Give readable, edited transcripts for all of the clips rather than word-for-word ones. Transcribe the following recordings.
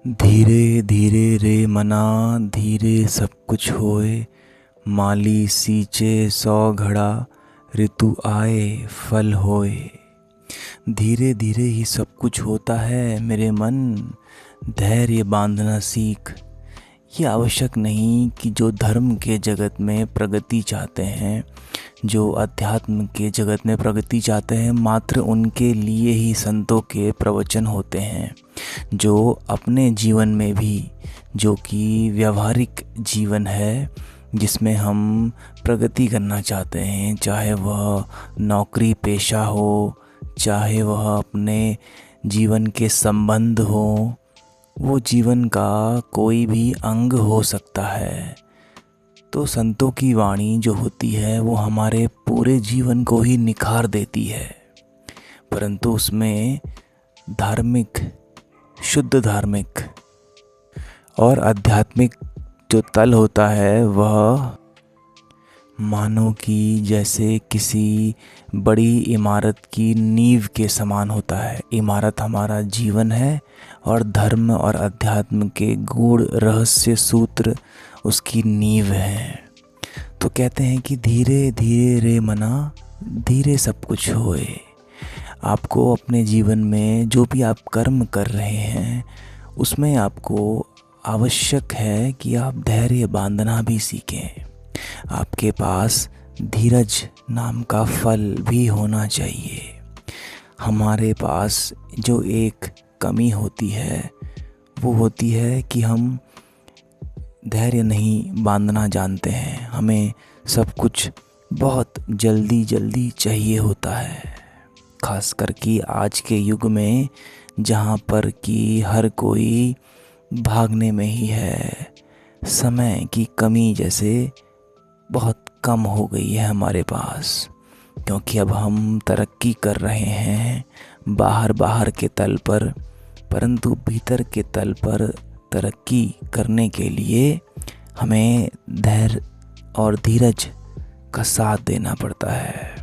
धीरे धीरे रे मना धीरे सब कुछ होए। माली सींचे सौ घड़ा ऋतु आए फल होए। धीरे धीरे ही सब कुछ होता है मेरे मन, धैर्य बांधना सीख। ये आवश्यक नहीं कि जो धर्म के जगत में प्रगति चाहते हैं, जो अध्यात्म के जगत में प्रगति चाहते हैं, मात्र उनके लिए ही संतों के प्रवचन होते हैं। जो अपने जीवन में भी, जो कि व्यवहारिक जीवन है, जिसमें हम प्रगति करना चाहते हैं, चाहे वह नौकरी पेशा हो, चाहे वह अपने जीवन के संबंध हो, वो जीवन का कोई भी अंग हो सकता है। तो संतों की वाणी जो होती है वो हमारे पूरे जीवन को ही निखार देती है, परंतु उसमें धार्मिक, शुद्ध धार्मिक और आध्यात्मिक जो तल होता है वह मानो कि जैसे किसी बड़ी इमारत की नींव के समान होता है। इमारत हमारा जीवन है और धर्म और अध्यात्म के गूढ़ रहस्य सूत्र उसकी नींव है। तो कहते हैं कि धीरे धीरे रे मना धीरे सब कुछ होए। आपको अपने जीवन में जो भी आप कर्म कर रहे हैं उसमें आपको आवश्यक है कि आप धैर्य बांधना भी सीखें। आपके पास धीरज नाम का फल भी होना चाहिए। हमारे पास जो एक कमी होती है वो होती है कि हम धैर्य नहीं बांधना जानते हैं। हमें सब कुछ बहुत जल्दी जल्दी चाहिए होता है, खासकर कि आज के युग में जहाँ पर कि हर कोई भागने में ही है। समय की कमी जैसे बहुत कम हो गई है हमारे पास, क्योंकि अब हम तरक्की कर रहे हैं बाहर के तल पर, परंतु भीतर के तल पर तरक्की करने के लिए हमें धैर्य और धीरज का साथ देना पड़ता है।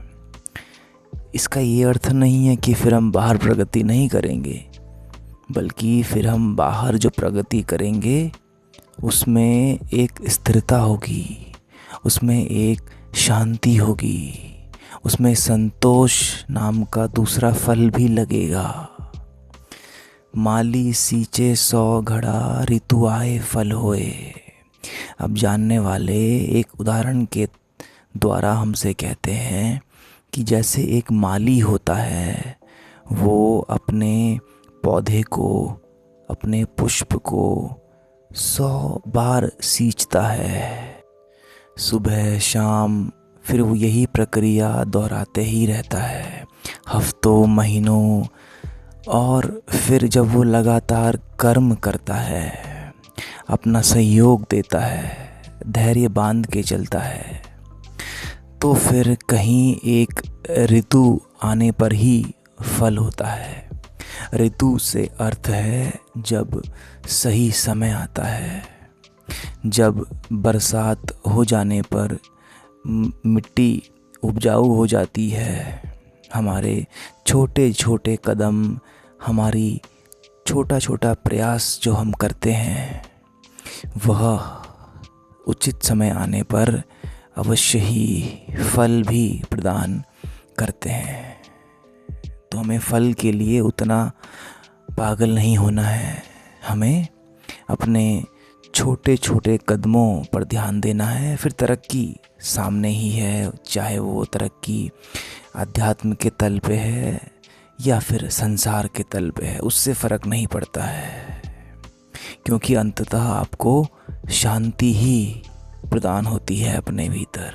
इसका ये अर्थ नहीं है कि फिर हम बाहर प्रगति नहीं करेंगे, बल्कि फिर हम बाहर जो प्रगति करेंगे उसमें एक स्थिरता होगी, उसमें एक शांति होगी, उसमें संतोष नाम का दूसरा फल भी लगेगा। माली सींचे सौ घड़ा ऋतु आए फल होए। अब जानने वाले एक उदाहरण के द्वारा हमसे कहते हैं कि जैसे एक माली होता है, वो अपने पौधे को, अपने पुष्प को 100 बार सींचता है, सुबह शाम, फिर वो यही प्रक्रिया दोहराते ही रहता है हफ्तों महीनों। और फिर जब वो लगातार कर्म करता है, अपना सहयोग देता है, धैर्य बांध के चलता है, तो फिर कहीं एक ऋतु आने पर ही फल होता है। ऋतु से अर्थ है जब सही समय आता है, जब बरसात हो जाने पर मिट्टी उपजाऊ हो जाती है। हमारे छोटे छोटे कदम, हमारी छोटा छोटा प्रयास जो हम करते हैं, वह उचित समय आने पर अवश्य ही फल भी प्रदान करते हैं। तो हमें फल के लिए उतना पागल नहीं होना है, हमें अपने छोटे छोटे कदमों पर ध्यान देना है। फिर तरक्की सामने ही है, चाहे वो तरक्की अध्यात्म के तल पे है या फिर संसार के तल पे है, उससे फ़र्क नहीं पड़ता है, क्योंकि अंततः आपको शांति ही प्रदान होती है अपने भीतर।